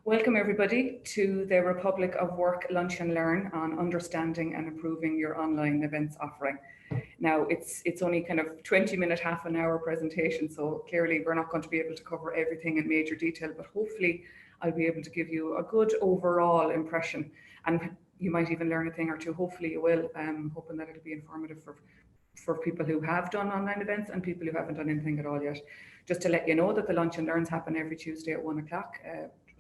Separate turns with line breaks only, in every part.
Welcome everybody to the Republic of Work Lunch and Learn on understanding and improving your online events offering. Now it's only kind of 20-minute, half an hour presentation, so clearly we're not going to be able to cover everything in major detail, but hopefully I'll be able to give you a good overall impression, and you might even learn a thing or two. Hopefully you will. I'm hoping that it'll be informative for people who have done online events and people who haven't done anything at all yet. Just to let you know that the Lunch and Learns happen every Tuesday at 1 o'clock.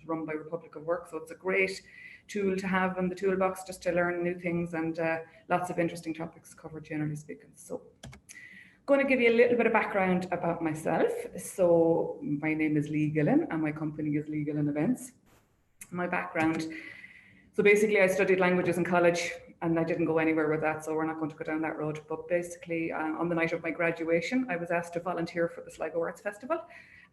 Run by Republic of Work, so it's a great tool to have in the toolbox just to learn new things, and lots of interesting topics covered, generally speaking. So going to give you a little bit of background about myself. So my name is Leigh Gillen and my company is Leigh Gillen Events. My background, so basically I studied languages in college and I didn't go anywhere with that, so we're not going to go down that road. But basically on the night of my graduation I was asked to volunteer for the Sligo Arts Festival.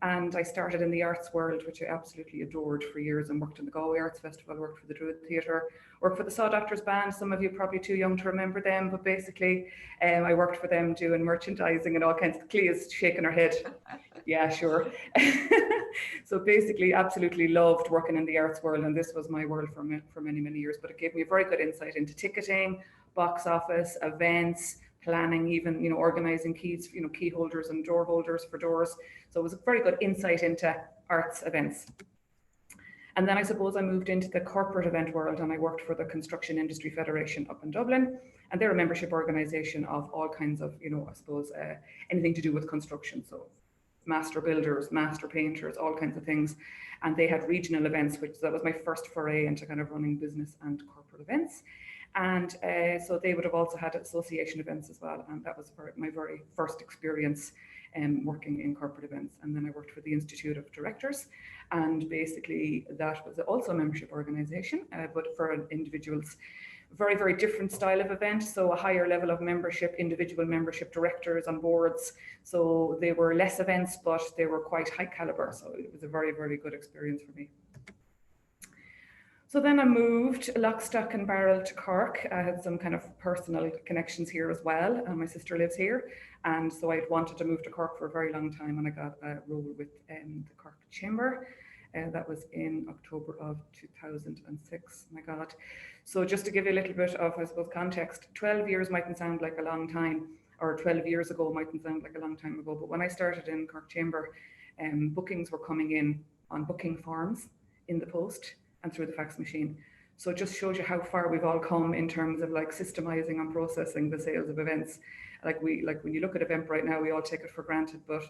And I started in the arts world, which I absolutely adored for years, and worked in the Galway Arts Festival, worked for the Druid Theatre, worked for the Saw Doctors Band. Some of you are probably too young to remember them, but basically I worked for them doing merchandising and all kinds of. Clea's shaking her head. Yeah, sure. So basically absolutely loved working in the arts world, and this was my world for many, many years. But it gave me a very good insight into ticketing, box office, events, planning, even organizing keys, key holders and door holders for doors. So it was a very good insight into arts events. And then I suppose I moved into the corporate event world, and I worked for the Construction Industry Federation up in Dublin, and they're a membership organisation of all kinds of, I suppose anything to do with construction. So master builders, master painters, all kinds of things. And they had regional events, that was my first foray into kind of running business and corporate events. And so they would have also had association events as well, and that was my very first experience working in corporate events. And then I worked for the Institute of Directors, and basically that was also a membership organisation, but for individuals. Very, very different style of event, so a higher level of membership, individual membership directors on boards. So they were less events, but they were quite high calibre, so it was a very, very good experience for me. So then I moved lock, stock and barrel to Cork. I had some kind of personal connections here as well, and my sister lives here. And so I'd wanted to move to Cork for a very long time, and I got a role with the Cork Chamber. That was in October of 2006, my God. So just to give you a little bit of, I suppose, context, 12 years mightn't sound like a long time, or 12 years ago mightn't sound like a long time ago, but when I started in Cork Chamber, bookings were coming in on booking forms in the post and through the fax machine. So it just shows you how far we've all come in terms of like systemizing and processing the sales of events. Like when you look at Eventbrite now, we all take it for granted, but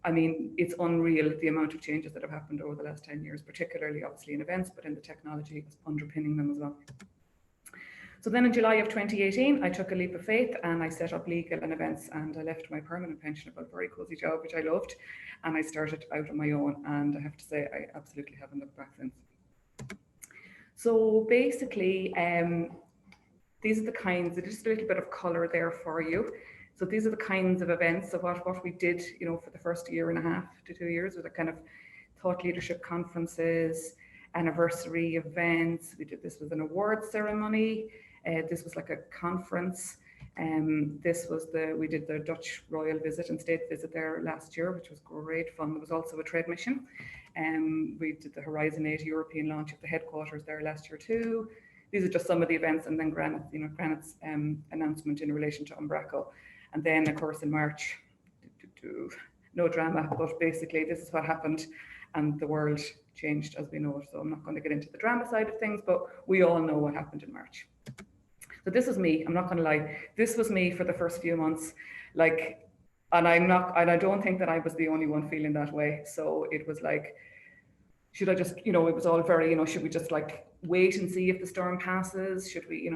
I mean, it's unreal the amount of changes that have happened over the last 10 years, particularly obviously in events, but in the technology underpinning them as well. So then in July of 2018, I took a leap of faith and I set up Leigh Gillen Events, and I left my permanent pension, a very cozy job, which I loved, and I started out on my own, and I have to say, I absolutely haven't looked back since. So basically, these are the kinds, just a little bit of colour there for you. So these are the kinds of events of what we did, for the first year and a half to 2 years, with the kind of thought leadership conferences, anniversary events. This was an award ceremony. This was like a conference. We did the Dutch royal visit and state visit there last year, which was great fun. There was also a trade mission. We did the Horizon 8 European launch of the headquarters there last year too. These are just some of the events, and then Granite's announcement in relation to Umbraco. And then of course in March, no drama, but basically this is what happened, and the world changed as we know it. So I'm not going to get into the drama side of things, but we all know what happened in March. So this is me, I'm not going to lie. This was me for the first few months, and I don't think that I was the only one feeling that way. So it was like, should I just, it was all very, should we just like wait and see if the storm passes? Should we,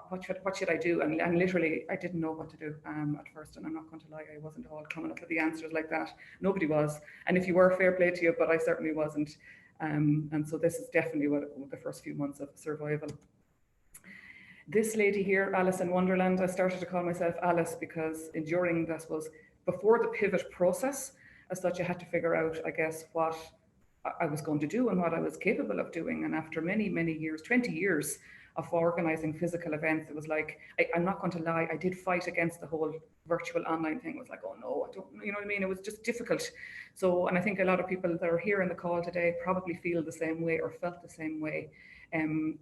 what should I do? And literally, I didn't know what to do at first. And I'm not going to lie, I wasn't all coming up with the answers like that. Nobody was. And if you were, fair play to you, but I certainly wasn't. And so this is definitely what the first few months of survival. This lady here, Alice in Wonderland, I started to call myself Alice because during, I suppose, before the pivot process, as such, I had to figure out, I guess, what I was going to do and what I was capable of doing. And after many, many years, 20 years of organising physical events. It was like, I'm not going to lie, I did fight against the whole virtual online thing. It was like, oh no, I don't, you know what I mean? It was just difficult. So, and I think a lot of people that are here in the call today probably feel the same way or felt the same way.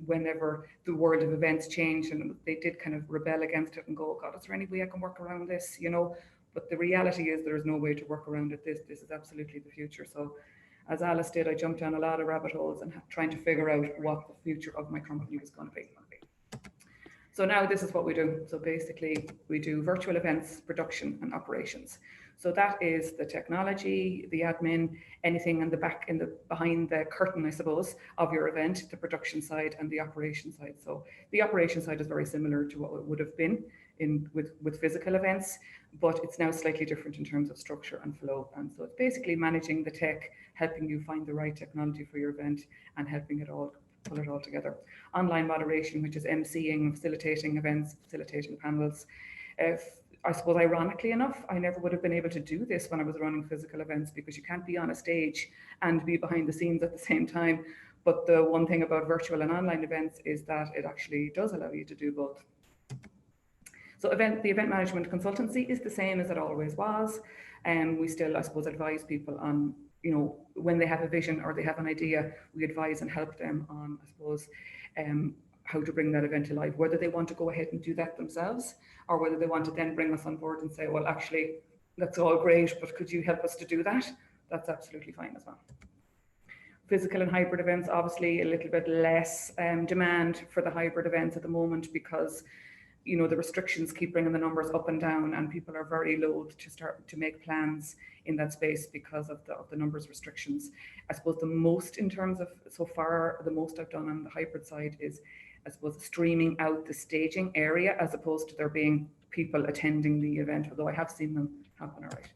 Whenever the world of events changed and they did kind of rebel against it and go, oh God, is there any way I can work around this? You know, but the reality is there's no way to work around it. This is absolutely the future. So as Alice did, I jumped down a lot of rabbit holes and trying to figure out what the future of my company was going to be. So now this is what we do. So basically we do virtual events, production and operations. So that is the technology, the admin, anything in the back, behind the curtain, I suppose, of your event, the production side and the operation side. So the operation side is very similar to what it would have been with physical events, but it's now slightly different in terms of structure and flow. And so it's basically managing the tech, helping you find the right technology for your event and helping it all pull it all together. Online moderation, which is emceeing, facilitating events, facilitating panels. I suppose, ironically enough, I never would have been able to do this when I was running physical events because you can't be on a stage and be behind the scenes at the same time. But the one thing about virtual and online events is that it actually does allow you to do both. So the event management consultancy is the same as it always was. And we still, I suppose, advise people on, you know, when they have a vision or they have an idea, we advise and help them on, I suppose, how to bring that event to life, whether they want to go ahead and do that themselves or whether they want to then bring us on board and say, well, actually, that's all great, but could you help us to do that? That's absolutely fine as well. Physical and hybrid events, obviously a little bit less demand for the hybrid events at the moment because, you know, the restrictions keep bringing the numbers up and down and people are very loath to start to make plans in that space because of the numbers restrictions. I suppose the most in terms of, so far, the most I've done on the hybrid side is, I suppose, streaming out the staging area as opposed to there being people attending the event, although I have seen them happen, all right.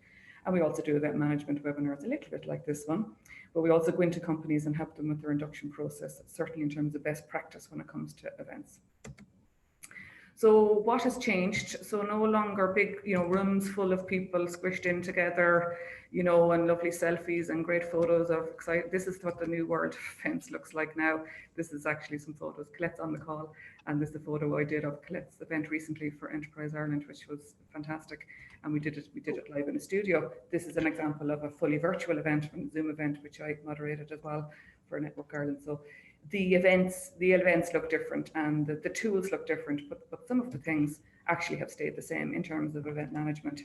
And we also do event management webinars, a little bit like this one, but we also go into companies and help them with their induction process, certainly in terms of best practice when it comes to events. So what has changed? So no longer big, you know, rooms full of people squished in together, you know, and lovely selfies and great photos of exciting. This is what the new world of events looks like now. This is actually some photos. Colette's on the call, and this is a photo I did of Colette's event recently for Enterprise Ireland, which was fantastic. And we did it live in a studio. This is an example of a fully virtual event from a Zoom event, which I moderated as well for Network Ireland. So the events look different and the tools look different, but some of the things actually have stayed the same in terms of event management.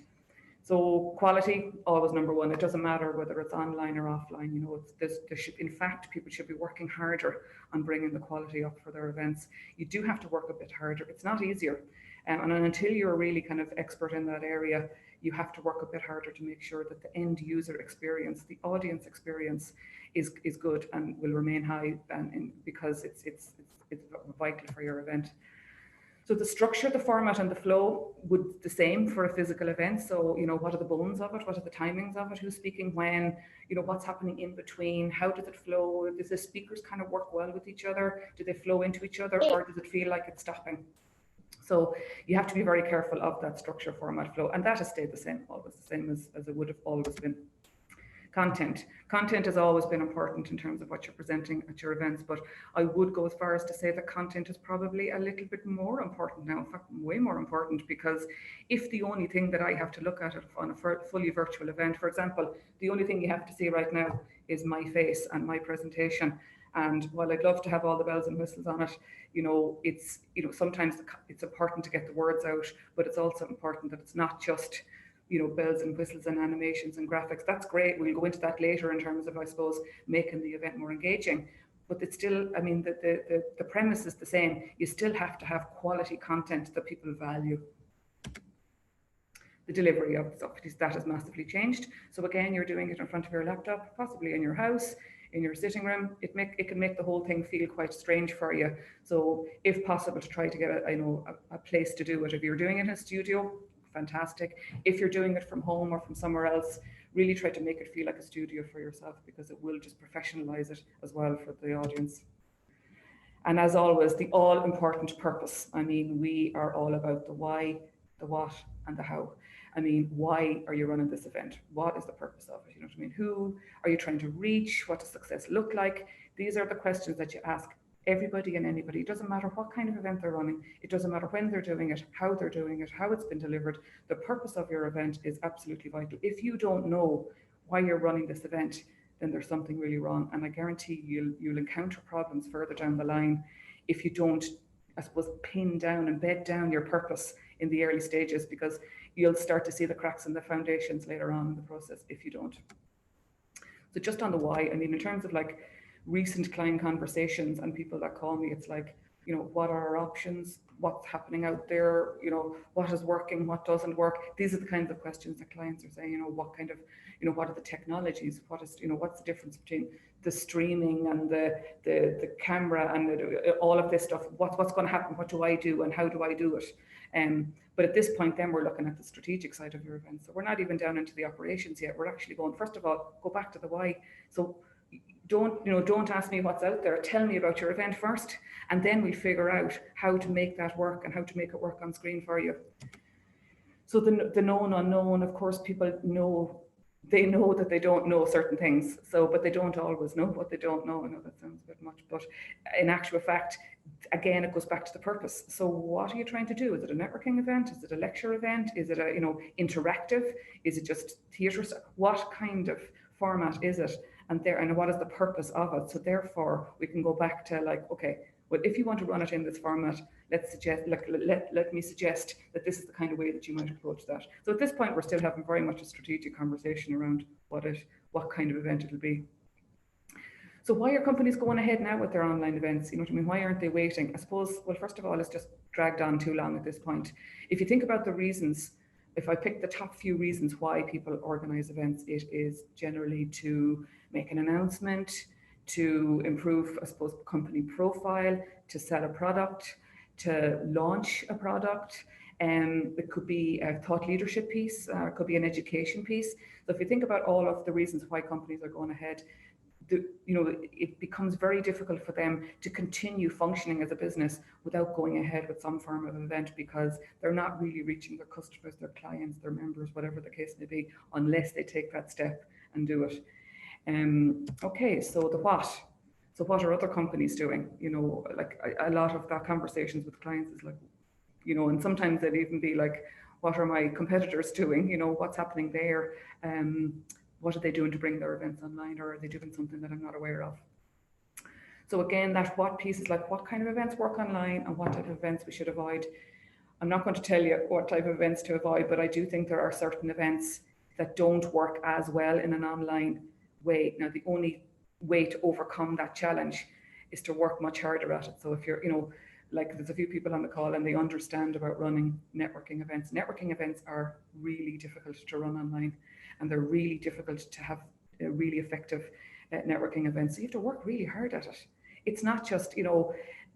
So quality, always number one. It doesn't matter whether it's online or offline. You know, in fact, people should be working harder on bringing the quality up for their events. You do have to work a bit harder. It's not easier. And until you're really kind of expert in that area, you have to work a bit harder to make sure that the end user experience, the audience experience is good and will remain high, because it's vital for your event. So the structure, the format and the flow would the same for a physical event. So, you know, what are the bones of it? What are the timings of it? Who's speaking when? You know, what's happening in between? How does it flow? Does the speakers kind of work well with each other? Do they flow into each other or does it feel like it's stopping? So you have to be very careful of that structure, format, flow, and that has stayed the same, always the same as it would have always been. Content has always been important in terms of what you're presenting at your events, but I would go as far as to say that content is probably a little bit more important now, in fact, way more important, because if the only thing that I have to look at it on a fully virtual event, for example, the only thing you have to see right now is my face and my presentation. And while I'd love to have all the bells and whistles on it, you know, it's, you know, sometimes it's important to get the words out, but it's also important that it's not just, you know, bells and whistles and animations and graphics. That's great. We'll go into that later in terms of, I suppose, making the event more engaging. But it's still, I mean, the premise is the same. You still have to have quality content that people value. The delivery of stuff, that has massively changed. So again, you're doing it in front of your laptop, possibly in your house, in your sitting room. It can make the whole thing feel quite strange for you. So if possible, to try to get a place to do it. If you're doing it in a studio, fantastic. If you're doing it from home or from somewhere else, really try to make it feel like a studio for yourself, because it will just professionalize it as well for the audience. And as always, the all important purpose. I mean, we are all about the why, the what, and the how. I mean, why are you running this event? What is the purpose of it? You know what I mean? Who are you trying to reach? What does success look like? These are the questions that you ask Everybody and anybody, it doesn't matter what kind of event they're running, it doesn't matter when they're doing it, how they're doing it, how it's been delivered. The purpose of your event is absolutely vital. If you don't know why you're running this event, then there's something really wrong. And I guarantee you'll encounter problems further down the line if you don't, I suppose, pin down and bed down your purpose in the early stages, because you'll start to see the cracks in the foundations later on in the process if you don't. So just on the why, I mean, in terms of like recent client conversations and people that call me, it's like, you know, what are our options? What's happening out there? You know, what is working? What doesn't work? These are the kinds of questions that clients are saying, you know, what kind of, you know, what are the technologies? What is, you know, what's the difference between the streaming and the camera and all of this stuff? What's going to happen? What do I do? And how do I do it? But at this point, then we're looking at the strategic side of your event. So we're not even down into the operations yet. We're actually going, first of all, go back to the why. So don't ask me what's out there. Tell me about your event first, and then we figure out how to make that work and how to make it work on screen for you. So the known unknown, of course, people know. They know that they don't know certain things. So, but they don't always know what they don't know. I know that sounds a bit much, but in actual fact, again, it goes back to the purpose. So what are you trying to do? Is it a networking event? Is it a lecture event? Is it a, you know, interactive? Is it just theatre? What kind of format is it? And what is the purpose of it? So therefore, we can go back to like, okay, well, if you want to run it in this format, let me suggest that this is the kind of way that you might approach that. So at this point, we're still having very much a strategic conversation around what kind of event it'll be. So why are companies going ahead now with their online events? You know what I mean? Why aren't they waiting? I suppose, well, first of all, it's just dragged on too long at this point. If you think about the reasons, if I pick the top few reasons why people organize events, it is generally to make an announcement, to improve, I suppose, company profile, to sell a product, to launch a product. It could be a thought leadership piece, it could be an education piece. So if you think about all of the reasons why companies are going ahead, it becomes very difficult for them to continue functioning as a business without going ahead with some form of event, because they're not really reaching their customers, their clients, their members, whatever the case may be, unless they take that step and do it. Okay, so the what. So what are other companies doing? You know, like a lot of that conversations with clients is like, you know, and sometimes they'd even be like, what are my competitors doing? You know, what's happening there? What are they doing to bring their events online, or are they doing something that I'm not aware of? So again, that what piece is like, what kind of events work online and what type of events we should avoid. I'm not going to tell you what type of events to avoid, but I do think there are certain events that don't work as well in an online way. Now, the only way to overcome that challenge is to work much harder at it. So if you're, you know, like there's a few people on the call and they understand about running networking events. Networking events are really difficult to run online, and they're really difficult to have a really effective networking events. So you have to work really hard at it. It's not just, you know,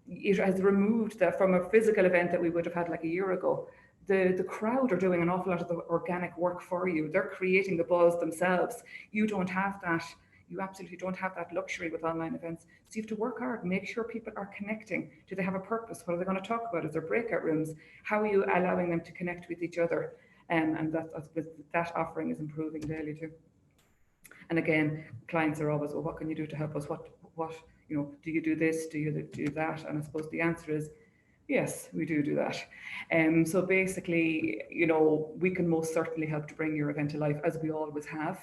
it has removed that from a physical event that we would have had like a year ago. The crowd are doing an awful lot of the organic work for you. They're creating the buzz themselves. You don't have that. You absolutely don't have that luxury with online events. So you have to work hard, make sure people are connecting. Do they have a purpose? What are they going to talk about? Is there breakout rooms? How are you allowing them to connect with each other? And that offering is improving daily too. And again, clients are always, well, what can you do to help us? What, you know, do you do this? Do you do that? And I suppose the answer is, yes, we do that. So basically, you know, we can most certainly help to bring your event to life, as we always have.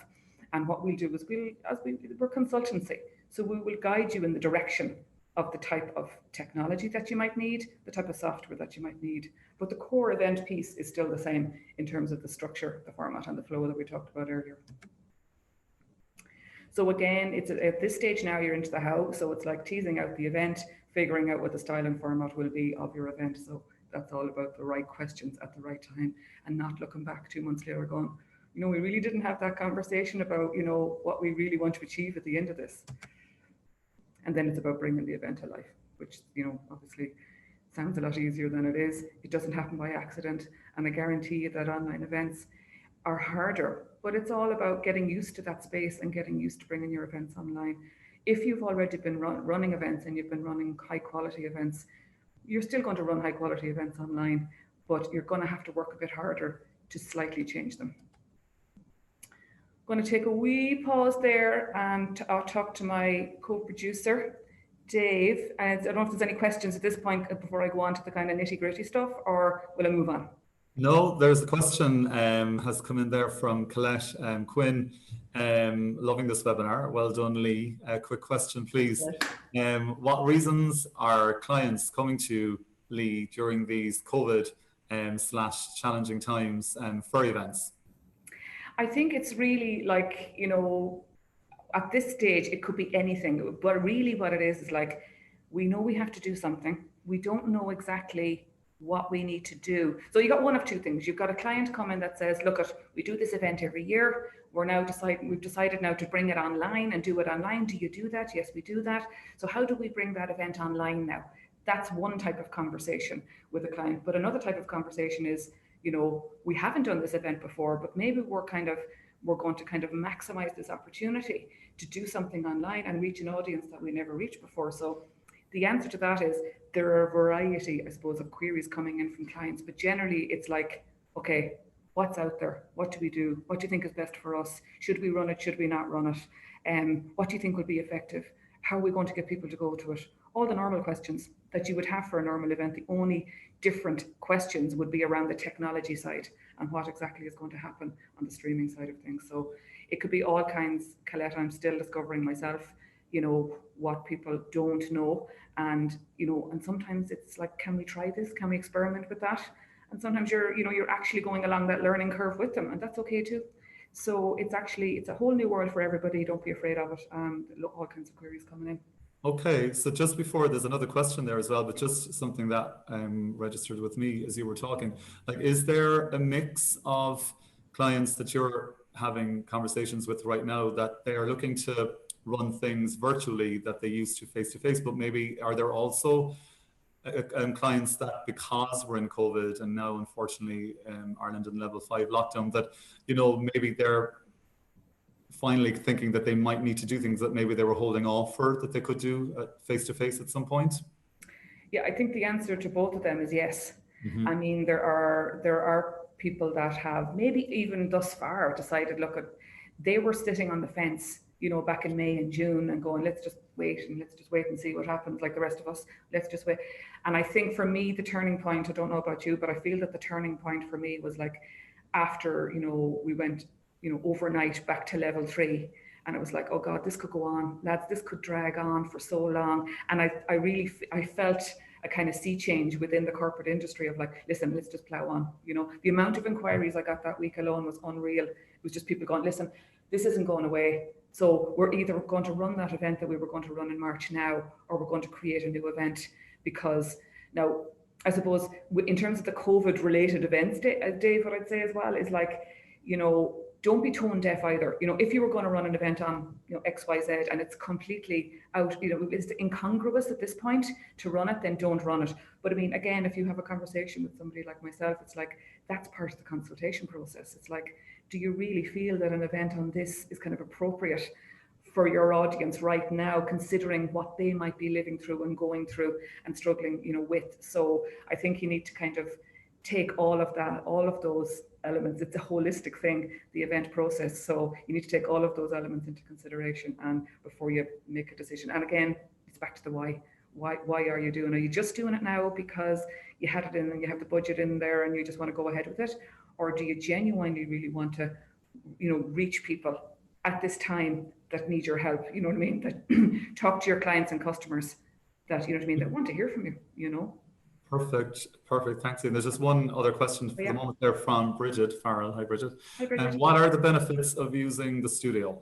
And what we'll do is we're consultancy. So we will guide you in the direction of the type of technology that you might need, the type of software that you might need. But the core event piece is still the same in terms of the structure, the format, and the flow that we talked about earlier. So again, it's at this stage now you're into the how. So it's like teasing out the event, figuring out what the style and format will be of your event. So that's all about the right questions at the right time, and not looking back 2 months later going, you know, we really didn't have that conversation about, you know, what we really want to achieve at the end of this. And then it's about bringing the event to life, which, you know, obviously sounds a lot easier than it is. It doesn't happen by accident. And I guarantee you that online events are harder, but it's all about getting used to that space and getting used to bringing your events online. If you've already been running events and you've been running high quality events, you're still going to run high quality events online, but you're going to have to work a bit harder to slightly change them. I'm going to take a wee pause there and I'll talk to my co-producer, Dave, I don't know if there's any questions at this point before I go on to the kind of nitty gritty stuff, or will I move on?
No, there's a question has come in there from Colette Quinn. Loving this webinar. Well done, Leigh. A quick question, please. What reasons are clients coming to Leigh during these COVID slash challenging times for events?
I think it's really like, at this stage, it could be anything, but really what it is like, we know we have to do something. We don't know exactly what we need to do. So you got one of two things. You've got a client come in that says, look, we do this event every year. We've decided now to bring it online and do it online. Do you do that? Yes, we do that. So how do we bring that event online now? That's one type of conversation with a client. But another type of conversation is, we haven't done this event before, but maybe we're going to kind of maximize this opportunity to do something online and reach an audience that we never reached before. So the answer to that is there are a variety, I suppose, of queries coming in from clients, but generally it's like, okay, what's out there? What do we do? What do you think is best for us? Should we run it? Should we not run it? What do you think will be effective? How are we going to get people to go to it? All the normal questions that you would have for a normal event. The only different questions would be around the technology side and what exactly is going to happen on the streaming side of things. So it could be all kinds, Colette. I'm still discovering myself, what people don't know. And, and sometimes it's like, can we try this? Can we experiment with that? And sometimes you're actually going along that learning curve with them, and that's okay too. So it's a whole new world for everybody. Don't be afraid of it. All kinds of queries coming in.
Okay, so just before, there's another question there as well, but just something that registered with me as you were talking. Like, is there a mix of clients that you're having conversations with right now that they are looking to run things virtually that they used to face, but maybe are there also clients that, because we're in COVID and now unfortunately Ireland in level 5 lockdown, that maybe they're finally thinking that they might need to do things that maybe they were holding off for, that they could do face to face at some point?
Yeah, I think the answer to both of them is yes.
Mm-hmm.
I mean, there are people that have maybe even thus far decided, look, they were sitting on the fence, back in May and June and going, let's just wait and see what happens, like the rest of us, let's just wait. And I think for me, the turning point, I don't know about you, but I feel that the turning point for me was like after, we went, overnight back to level 3. And it was like, oh God, this could go on, lads, this could drag on for so long. And I felt a kind of sea change within the corporate industry of like, listen, let's just plow on. The amount of inquiries I got that week alone was unreal. It was just people going, listen, this isn't going away. So we're either going to run that event that we were going to run in March now, or we're going to create a new event. Because now, I suppose in terms of the COVID related events, Dave, what I'd say as well is like, don't be tone deaf either. If you were going to run an event on, X, Y, Z, and it's completely out, it's incongruous at this point to run it, then don't run it. But I mean, again, if you have a conversation with somebody like myself, it's like, that's part of the consultation process. It's like, do you really feel that an event on this is kind of appropriate for your audience right now, considering what they might be living through and going through and struggling, with? So I think you need to kind of take all of those elements. It's a holistic thing, the event process. So you need to take all of those elements into consideration and before you make a decision. And again, it's back to the why. Why are you doing it? Are you just doing it now because you had it in and you have the budget in there and you just want to go ahead with it? Or do you genuinely really want to, reach people at this time that need your help? You know what I mean? That talk to your clients and customers that, that want to hear from you,
Perfect. Thanks, Ian. There's just one other question for the moment there from Bridget Farrell. Hi, Bridget.
Hi, Bridget.
And what are the benefits of using the studio?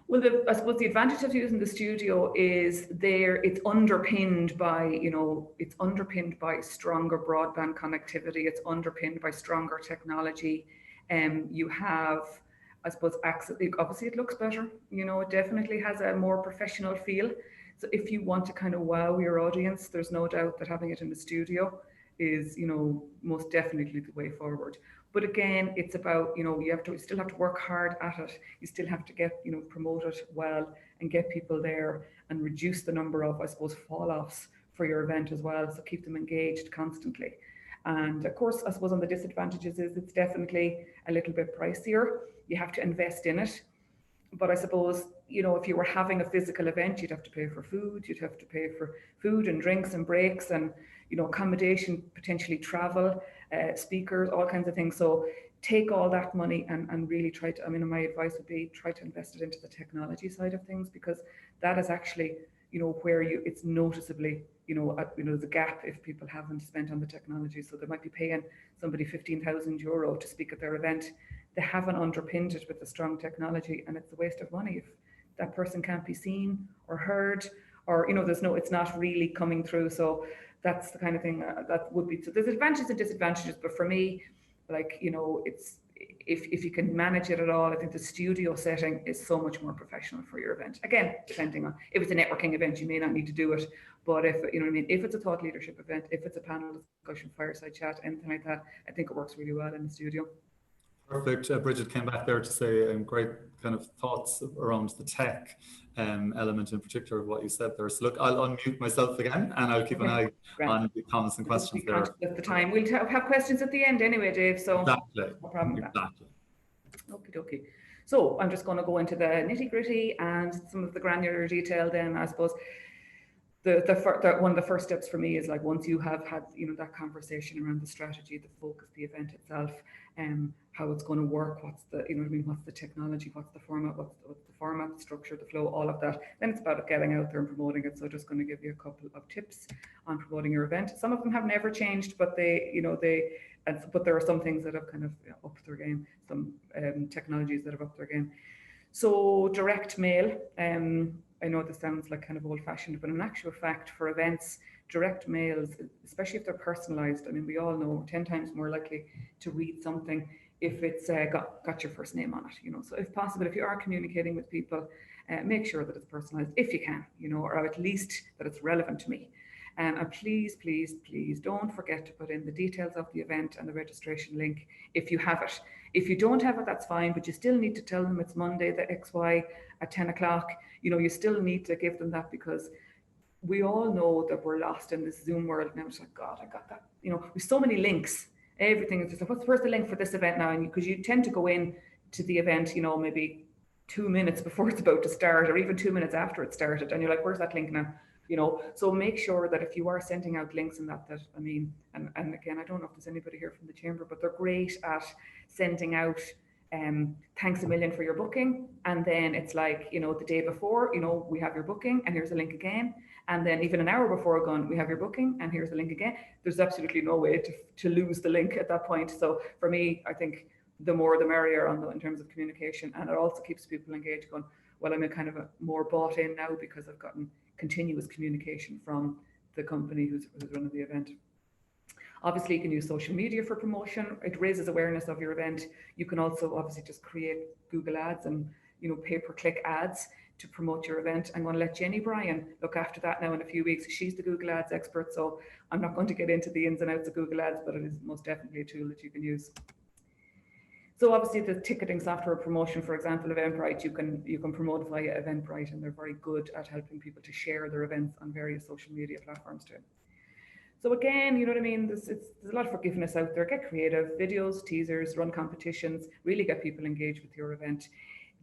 Well, I suppose the advantage of using the studio is it's underpinned by, it's underpinned by stronger broadband connectivity. It's underpinned by stronger technology. You have, I suppose, access. Obviously, it looks better. It definitely has a more professional feel. So if you want to kind of wow your audience, there's no doubt that having it in the studio is, most definitely the way forward. But again, it's about, you still have to work hard at it. You still have to get, promote it well and get people there and reduce the number of, I suppose, fall-offs for your event as well. So keep them engaged constantly. And of course, I suppose on the disadvantages is it's definitely a little bit pricier. You have to invest in it. But I suppose you know, if you were having a physical event, you'd have to pay for food, you'd have to pay for food and drinks and breaks and, you know, accommodation, potentially travel, speakers, all kinds of things. So take all that money and really try to, I mean, my advice would be try to invest it into the technology side of things, because that is actually, you know, where it's noticeably, you know, there's a gap if people haven't spent on the technology. So they might be paying somebody €15,000 to speak at their event. They haven't underpinned it with the strong technology, and it's a waste of money if that person can't be seen or heard, or, you know, it's not really coming through. So that's the kind of thing that would be, so there's advantages and disadvantages, but for me, like, you know, it's, if you can manage it at all, I think the studio setting is so much more professional for your event. Again, depending on, if it's a networking event, you may not need to do it, but if, you know what I mean, if it's a thought leadership event, if it's a panel discussion, fireside chat, anything like that, I think it works really well in the studio.
Perfect. Bridget came back there to say great kind of thoughts around the tech element in particular of what you said there. So look, I'll unmute myself again and I'll keep an eye on the comments and questions there.
At the time, we'll have questions at the end anyway, Dave. So
exactly.
No problem with that.
Exactly.
Okie dokie. So I'm just going to go into the nitty gritty and some of the granular detail. Then I suppose one of the first steps for me is, like, once you have had, you know, that conversation around the strategy, the focus, the event itself, how it's going to work, what's the, you know what I mean, what's the technology, what's the format, what's the format, the structure, the flow, all of that. Then it's about getting out there and promoting it. So just going to give you a couple of tips on promoting your event. Some of them have never changed, but but there are some things that have kind of upped their game, some technologies that have upped their game. So direct mail, I know this sounds like kind of old fashioned, but in actual fact, for events, direct mails, especially if they're personalized, I mean, we all know we're 10 times more likely to read something if it's got your first name on it, you know. So if possible, if you are communicating with people, make sure that it's personalized if you can, you know, or at least that it's relevant to me. And please, please, please don't forget to put in the details of the event and the registration link if you have it. If you don't have it, that's fine, but you still need to tell them it's Monday, the XY at 10 o'clock. You know, you still need to give them that, because we all know that we're lost in this Zoom world now. It's like, God, I got that. You know, with so many links, everything is just like, where's the link for this event now? And because you tend to go in to the event, you know, maybe 2 minutes before it's about to start, or even 2 minutes after it started, and you're like, where's that link now? You know, so make sure that if you are sending out links and that I mean, and again, I don't know if there's anybody here from the chamber, but they're great at sending out thanks a million for your booking. And then it's like, you know, the day before, you know, we have your booking and here's a link again. And then even an hour before gone, we have your booking and here's the link again. There's absolutely no way to lose the link at that point. So for me, I think the more the merrier in terms of communication. And it also keeps people engaged, going, well, I'm a kind of a more bought in now because I've gotten continuous communication from the company who's running the event. Obviously, you can use social media for promotion. It raises awareness of your event. You can also obviously just create Google ads and, you know, pay-per-click ads to promote your event. I'm going to let Jenny Bryan look after that now in a few weeks. She's the Google ads expert, so I'm not going to get into the ins and outs of Google ads, but it is most definitely a tool that you can use. So obviously the ticketing software promotion, for example, Eventbrite, you can promote via Eventbrite, and they're very good at helping people to share their events on various social media platforms too. So again, you know what I mean, there's a lot of forgiveness out there. Get creative, videos, teasers, run competitions, really get people engaged with your event.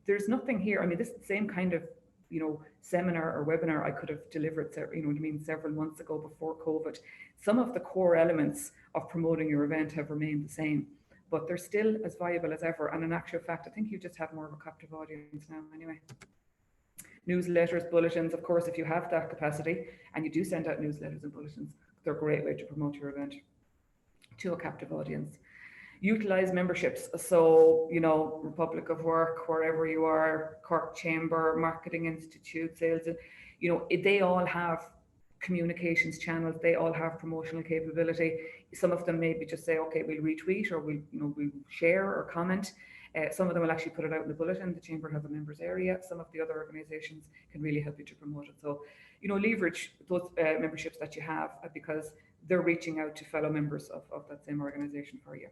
There's nothing here, I mean, this is the same kind of, you know, seminar or webinar I could have delivered, you know what I mean, several months ago before COVID. Some of the core elements of promoting your event have remained the same, but they're still as viable as ever. And in actual fact, I think you just have more of a captive audience now anyway. Newsletters, bulletins, of course, if you have that capacity and you do send out newsletters and bulletins, they're a great way to promote your event to a captive audience. Utilize memberships. So, you know, Republic of Work, wherever you are, Cork Chamber, Marketing Institute, Sales, you know, they all have communications channels, they all have promotional capability. Some of them maybe just say, okay, we'll retweet, or we'll share or comment. Some of them will actually put it out in the bulletin. The chamber has a members area. Some of the other organizations can really help you to promote it. So, you know, leverage those memberships that you have, because they're reaching out to fellow members of that same organization for you.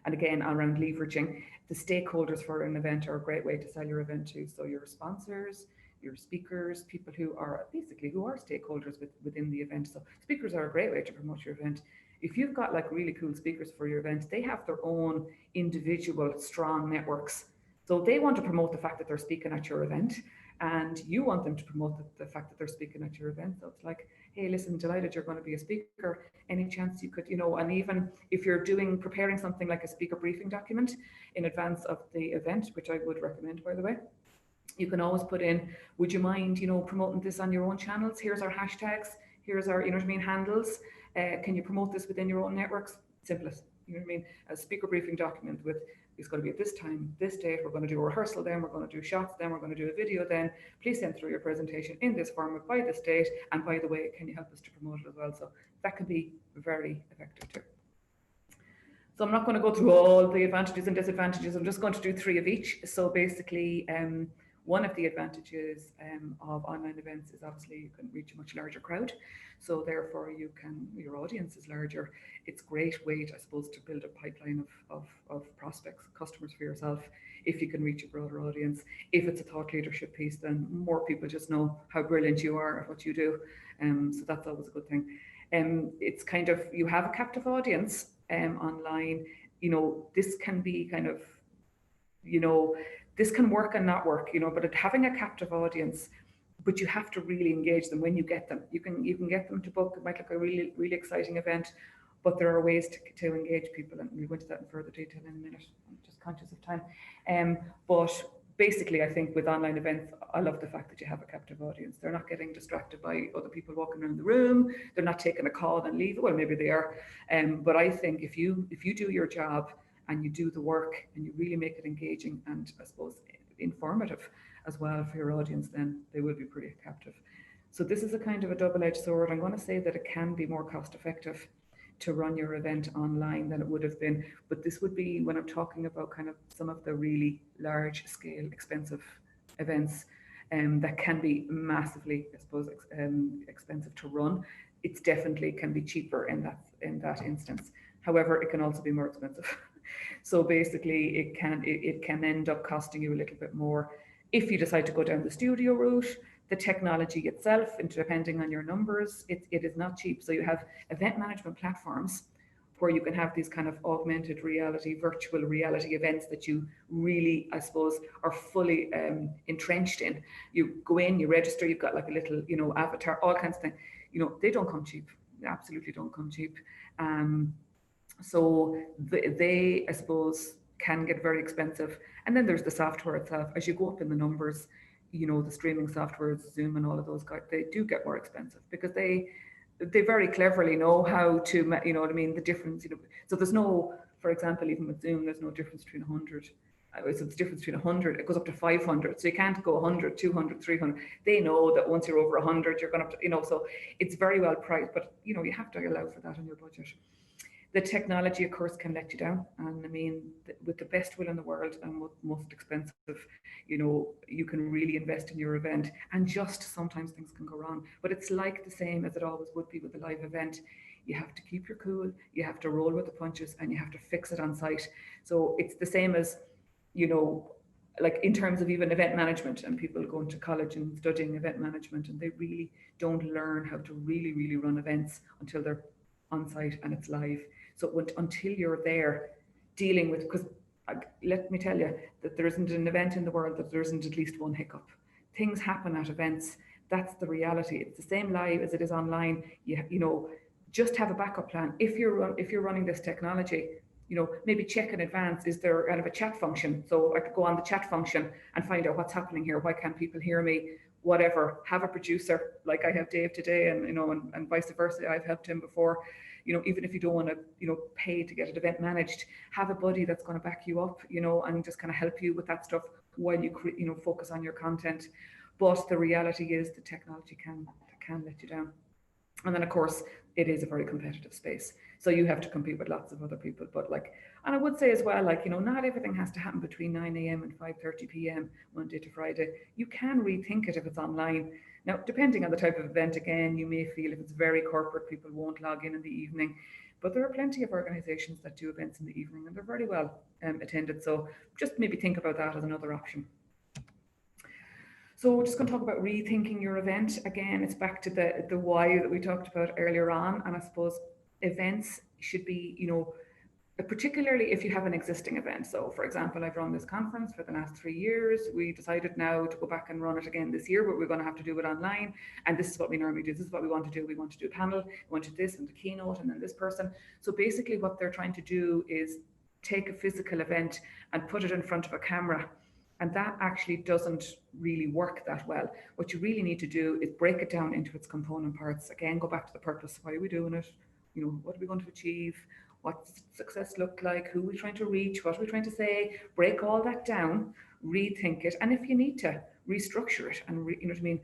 And again, around leveraging, the stakeholders for an event are a great way to sell your event to. So your sponsors, your speakers, people who are stakeholders within the event. So speakers are a great way to promote your event. If you've got like really cool speakers for your event, they have their own individual strong networks. So they want to promote the fact that they're speaking at your event. and you want them to promote the fact that they're speaking at your event. So it's like, hey, listen, delighted you're going to be a speaker. Any chance you could, and even if you're preparing something like a speaker briefing document in advance of the event, which I would recommend, by the way, you can always put in, would you mind, promoting this on your own channels? Here's our hashtags. Here's our, handles. Can you promote this within your own networks? Simplest, A speaker briefing document with, it's going to be at this time, this date, we're going to do a rehearsal then, we're going to do shots then, we're going to do a video then. Please send through your presentation in this format by this date. And by the way, can you help us to promote it as well? So that can be very effective too. So I'm not going to go through all the advantages and disadvantages. I'm just going to do 3 of each. So basically, one of the advantages of online events is obviously you can reach a much larger crowd. So therefore your audience is larger. It's a great way, I suppose, to build a pipeline of prospects, customers for yourself, if you can reach a broader audience. If it's a thought leadership piece, then more people just know how brilliant you are at what you do. So that's always a good thing. It's kind of, you have a captive audience online. This can be kind of, this can work and not work, but having a captive audience, but you have to really engage them when you get them. You can get them to book. It might look a really, really exciting event, but there are ways to engage people, and we'll go into that in further detail in a minute. I'm just conscious of time. But basically, I think with online events, I love the fact that you have a captive audience. They're not getting distracted by other people walking around the room. They're not taking a call and leave. Well, maybe they are. But I think if you do your job and you do the work and you really make it engaging and, I suppose, informative as well for your audience, then they will be pretty captive. So this is a kind of a double-edged sword. I'm going to say that it can be more cost effective to run your event online than it would have been. But this would be when I'm talking about kind of some of the really large scale, expensive events that can be massively, I suppose, expensive to run. It's definitely can be cheaper in that instance. However, it can also be more expensive. So basically, it can end up costing you a little bit more if you decide to go down the studio route. The technology itself, and depending on your numbers, it is not cheap. So you have event management platforms where you can have these kind of augmented reality, virtual reality events that you really, I suppose, are fully entrenched in. You go in, you register, you've got like a little, avatar, all kinds of things. They don't come cheap. They absolutely don't come cheap. So they, I suppose, can get very expensive. And then there's the software itself. As you go up in the numbers, the streaming software, Zoom and all of those guys, they do get more expensive because they very cleverly know how to, the difference, So there's no, for example, even with Zoom, there's no difference between 100. So the difference between 100, it goes up to 500. So you can't go 100, 200, 300. They know that once you're over 100, you're going to, so it's very well priced, but, you have to allow for that on your budget. The technology, of course, can let you down. And I mean, with the best will in the world and most expensive, you can really invest in your event, and just sometimes things can go wrong. But it's like the same as it always would be with a live event. You have to keep your cool, you have to roll with the punches, and you have to fix it on site. So it's the same as, like in terms of even event management, and people going to college and studying event management, and they really don't learn how to really, really run events until they're on site and it's live. So until you're there dealing with, because let me tell you that there isn't an event in the world that there isn't at least one hiccup. Things happen at events. That's the reality. It's the same live as it is online. Just have a backup plan. If you're running this technology, maybe check in advance, is there kind of a chat function? So I could go on the chat function and find out what's happening here. Why can't people hear me? Whatever. Have a producer, like I have Dave today, and and vice versa. I've helped him before. Even if you don't want to, pay to get an event managed, have a buddy that's going to back you up, and just kind of help you with that stuff while you, focus on your content. But the reality is the technology can let you down. And then, of course, it is a very competitive space. So you have to compete with lots of other people. But and I would say as well, not everything has to happen between 9 a.m. and 5:30 p.m. Monday to Friday. You can rethink it if it's online. Now, depending on the type of event, again, you may feel if it's very corporate, people won't log in the evening. But there are plenty of organizations that do events in the evening, and they're very well attended. So just maybe think about that as another option. So we're just going to talk about rethinking your event. Again, it's back to the why that we talked about earlier on. And I suppose events should be, particularly if you have an existing event. So for example, I've run this conference for the last 3 years. We decided now to go back and run it again this year, but we're going to have to do it online. And this is what we normally do. This is what we want to do. We want to do a panel, we want to do this and the keynote and then this person. So basically what they're trying to do is take a physical event and put it in front of a camera. And that actually doesn't really work that well. What you really need to do is break it down into its component parts. Again, go back to the purpose. Why are we doing it? What are we going to achieve? What success look like? Who are we trying to reach? What are we trying to say? Break all that down, rethink it, and if you need to, restructure it, and you know what I mean.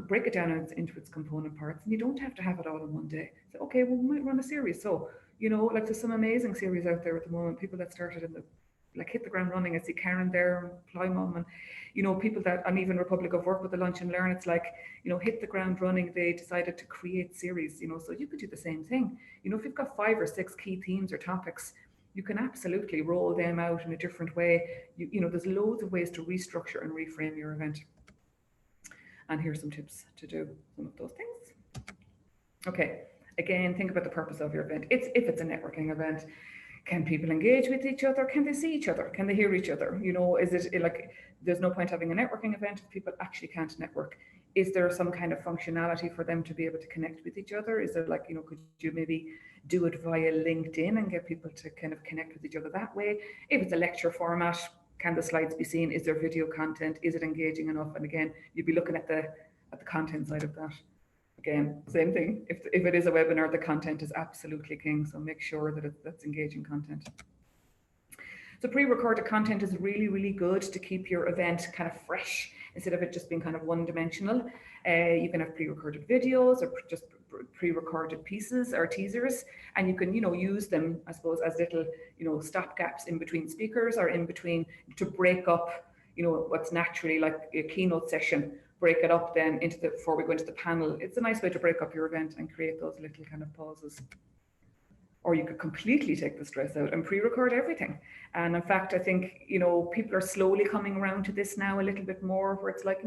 Break it down into its component parts, and you don't have to have it all in one day. So, okay, well, we might run a series. So, like there's some amazing series out there at the moment. People that started in the hit the ground running. I see Karen there, Ply Mum, and people that, and even Republic of Work with the Lunch and Learn. It's like, hit the ground running. They decided to create series, so you could do the same thing. If you've got 5 or 6 key themes or topics, you can absolutely roll them out in a different way. There's loads of ways to restructure and reframe your event. And here's some tips to do some of those things. Okay, again, think about the purpose of your event. If it's a networking event, can people engage with each other? Can they see each other? Can they hear each other? Is it like, there's no point having a networking event if people actually can't network? Is there some kind of functionality for them to be able to connect with each other? Is there could you maybe do it via LinkedIn and get people to kind of connect with each other that way? If it's a lecture format, can the slides be seen? Is there video content? Is it engaging enough? And again, you'd be looking at the content side of that. Again, same thing. If it is a webinar, the content is absolutely king. So make sure that that's engaging content. So pre-recorded content is really, really good to keep your event kind of fresh instead of it just being kind of one-dimensional. You can have pre-recorded videos or just pre-recorded pieces or teasers, and you can, use them, I suppose, as little, stopgaps in between speakers or in between to break up, what's naturally like a keynote session. Break it up then before we go into the panel. It's a nice way to break up your event and create those little kind of pauses. Or you could completely take the stress out and pre-record everything. And in fact, I think, people are slowly coming around to this now a little bit more, where it's like,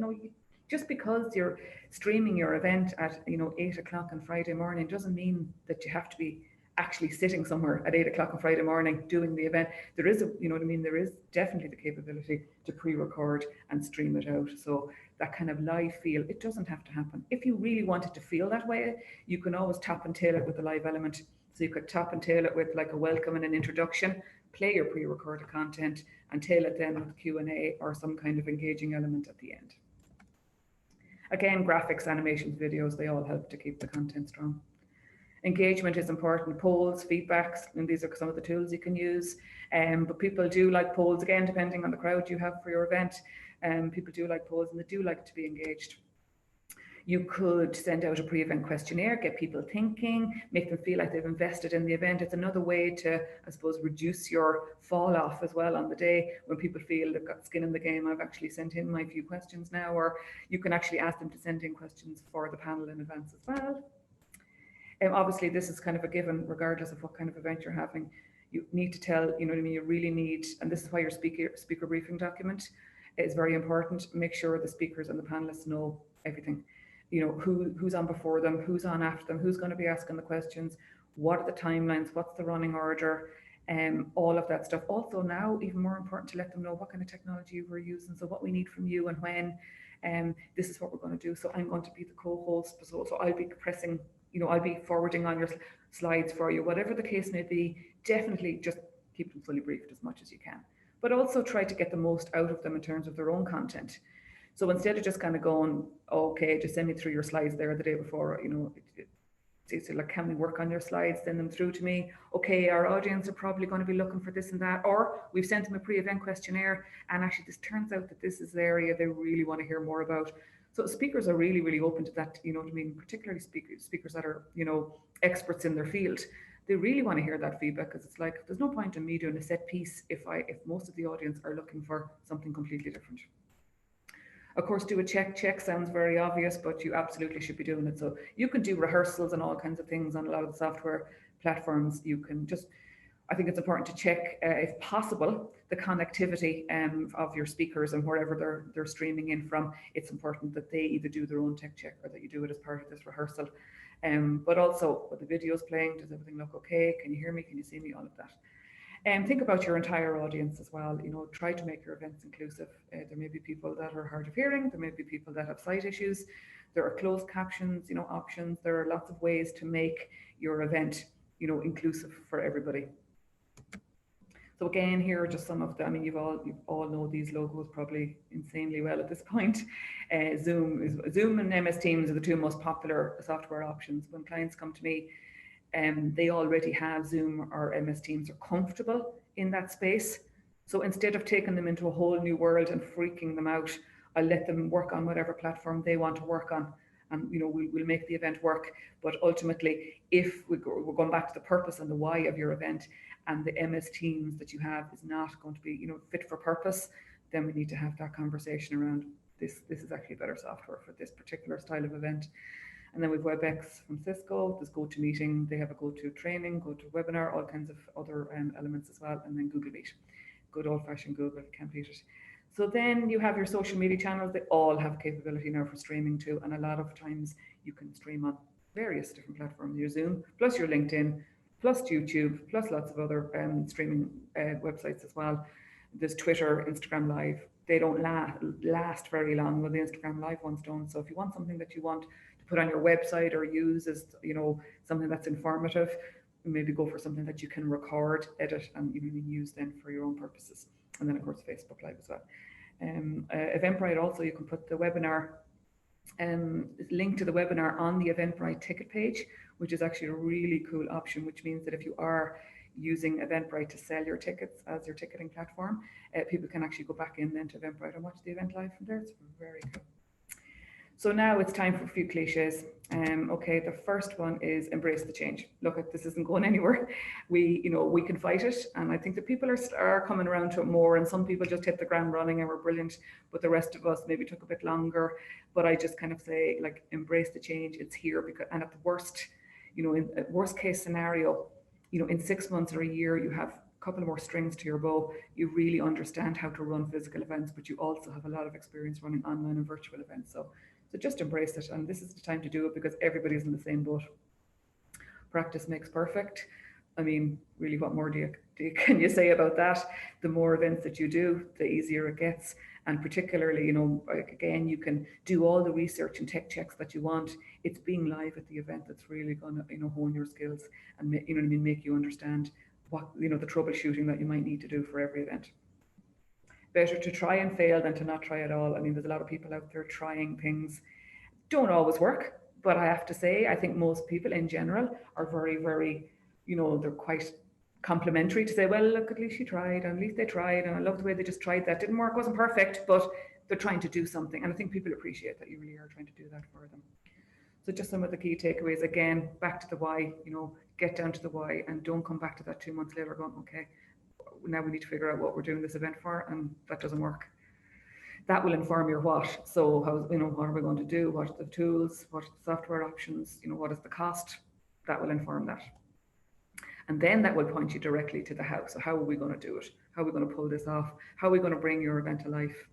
just because you're streaming your event at, 8 o'clock on Friday morning doesn't mean that you have to be actually sitting somewhere at 8 o'clock on Friday morning doing the event. There is there is definitely the capability to pre-record and stream it out. So that kind of live feel, it doesn't have to happen. If you really wanted to feel that way, you can always top and tail it with the live element. So you could top and tail it with like a welcome and an introduction, play your pre-recorded content and tail it then with Q&A or some kind of engaging element at the end. Again, graphics, animations, videos, they all help to keep the content strong. Engagement is important. Polls, feedbacks, and these are some of the tools you can use. But people do like polls, again, depending on the crowd you have for your event. People do like polls and they do like to be engaged. You could send out a pre-event questionnaire, get people thinking, make them feel like they've invested in the event. It's another way to, I suppose, reduce your fall off as well on the day when people feel they've got skin in the game. I've actually sent in my few questions now, or you can actually ask them to send in questions for the panel in advance as well. Obviously, this is kind of a given, regardless of what kind of event you're having. You need to tell, you really need, and this is why your speaker briefing document is very important. Make sure the speakers and the panelists know everything. Who's on before them, who's on after them, who's going to be asking the questions, what are the timelines, what's the running order, all of that stuff. Also now, even more important, to let them know what kind of technology we're using, so what we need from you and when. This is what we're going to do. So I'm going to be the co-host, so I'll be pressing, I'll be forwarding on your slides for you, whatever the case may be. Definitely just keep them fully briefed as much as you can, but also try to get the most out of them in terms of their own content. So instead of just kind of going, okay, just send me through your slides there the day before, it's like, can we work on your slides, send them through to me. Okay, our audience are probably going to be looking for this and that, or we've sent them a pre-event questionnaire and actually this turns out that this is the area they really want to hear more about. So speakers are really, really open to that, particularly speakers that are, experts in their field. They really want to hear that feedback, because it's like, there's no point in me doing a set piece if most of the audience are looking for something completely different. Of course, do a check sounds very obvious, but you absolutely should be doing it. So you can do rehearsals and all kinds of things on a lot of the software platforms. You can just, I think it's important to check, if possible, the connectivity of your speakers and wherever they're streaming in from. It's important that they either do their own tech check or that you do it as part of this rehearsal. But also, with the videos playing, does everything look okay? Can you hear me? Can you see me? All of that. And think about your entire audience as well. Try to make your events inclusive. There may be people that are hard of hearing. There may be people that have sight issues. There are closed captions, options. There are lots of ways to make your event, inclusive for everybody. So again, here are just some of the, you all know these logos probably insanely well at this point. Zoom and MS Teams are the two most popular software options. When clients come to me, they already have Zoom or MS Teams, are comfortable in that space. So instead of taking them into a whole new world and freaking them out, I'll let them work on whatever platform they want to work on. And we'll make the event work. But ultimately, if we're going back to the purpose and the why of your event, and the MS Teams that you have is not going to be fit for purpose, then we need to have that conversation around this is actually better software for this particular style of event. And then we've WebEx from Cisco, there's GoToMeeting, they have a GoToTraining, GoToWebinar, all kinds of other elements as well, and then Google Meet. Good old-fashioned Google, can't beat it. So then you have your social media channels, they all have capability now for streaming too, and a lot of times you can stream on various different platforms, your Zoom, plus your LinkedIn, plus YouTube, plus lots of other streaming websites as well. There's Twitter, Instagram Live. They don't last very long, well, the Instagram Live ones don't. So if you want something that you want to put on your website or use as, something that's informative, maybe go for something that you can record, edit, and even use then for your own purposes. And then of course, Facebook Live as well. Eventbrite also, you can put the webinar, link to the webinar on the Eventbrite ticket page, which is actually a really cool option, which means that if you are using Eventbrite to sell your tickets as your ticketing platform, people can actually go back in then to Eventbrite and watch the event live from there. It's very cool. So now it's time for a few cliches. Okay, the first one is embrace the change. Look, this isn't going anywhere. We can fight it, and I think that people are coming around to it more. And some people just hit the ground running and were brilliant, but the rest of us maybe took a bit longer. But I just kind of say, like, embrace the change. It's here because, and at the worst, in a worst case scenario, in 6 months or a year, you have a couple more strings to your bow. You really understand how to run physical events, but you also have a lot of experience running online and virtual events. So just embrace it, and this is the time to do it because everybody's in the same boat. Practice makes perfect. Really, what more can you say about that? The more events that you do, the easier it gets. And particularly, again, you can do all the research and tech checks that you want. It's being live at the event that's really going to, hone your skills and make you understand what, the troubleshooting that you might need to do for every event. Better to try and fail than to not try at all. There's a lot of people out there trying things. Don't always work, but I have to say, I think most people in general are very, very, they're quite complimentary to say, well, look, at least she tried, and at least they tried, and I love the way they just tried that. Didn't work, wasn't perfect, but they're trying to do something. And I think people appreciate that you really are trying to do that for them. So just some of the key takeaways, again, back to the why, get down to the why, and don't come back to that 2 months later going, okay, now we need to figure out what we're doing this event for, and that doesn't work. That will inform your what. So how, what are we going to do? What are the tools? What are the software options? What is the cost? That will inform that. And then that will point you directly to the how. So how are we going to do it? How are we going to pull this off? How are we going to bring your event to life?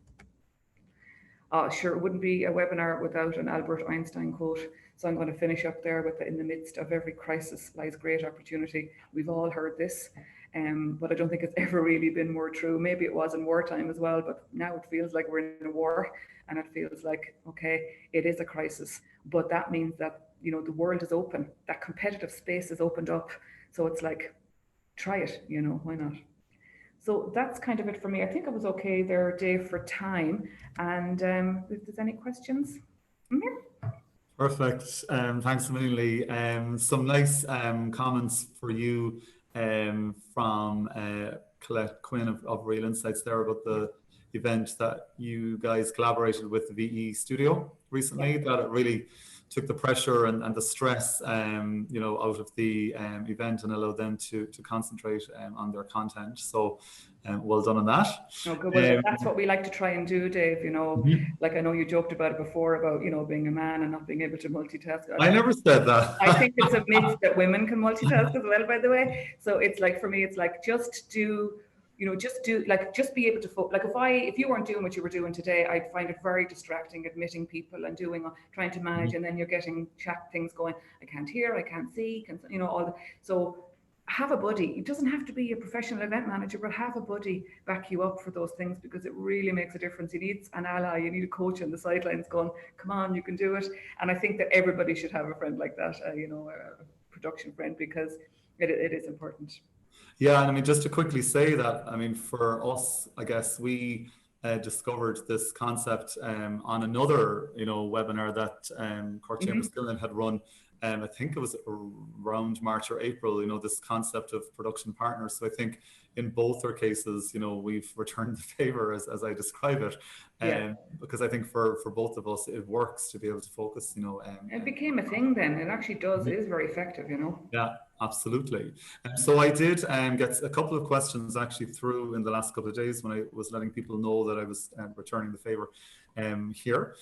Sure, it wouldn't be a webinar without an Albert Einstein quote. So I'm going to finish up there with in the midst of every crisis lies great opportunity. We've all heard this. But I don't think it's ever really been more true. Maybe it was in wartime as well, but now it feels like we're in a war, and it feels like, okay, it is a crisis, but that means that, the world is open, that competitive space is opened up. So it's like, try it, why not? So that's kind of it for me. I think I was okay there, Dave, for time. And if there's any questions, I'm here.
Perfect. Thanks a million, Leigh. Some nice comments for you from Colette Quinn of Real Insights there about the event that you guys collaborated with the VE studio recently, that it really took the pressure and the stress out of the event and allowed them to concentrate on their content. So well done on that.
Oh, good. Well, that's what we like to try and do, Dave. Like I know you joked about it before about being a man and not being able to multitask.
I never said that.
I think it's a myth that women can multitask as well, by the way. So it's like, for me, it's like, just be able to like if you weren't doing what you were doing today, I'd find it very distracting, admitting people and trying to manage, and then you're getting chat things going. I can't hear, I can't see, all that. So have a buddy. It doesn't have to be a professional event manager, but have a buddy back you up for those things, because it really makes a difference. You need an ally, you need a coach on the sidelines going, come on, you can do it. And I think that everybody should have a friend like that, a production friend, because it is important.
Yeah, and I mean, just to quickly say that, I mean, for us, I guess we discovered this concept on another, webinar that Cork Chambers Gillen had run. I think it was around March or April, this concept of production partners. So I think in both our cases, we've returned the favor as I describe it. Because I think for both of us, it works to be able to focus,
it became a thing then. It actually does. It is very effective,
Yeah, absolutely. So I did get a couple of questions actually through in the last couple of days when I was letting people know that I was returning the favor here.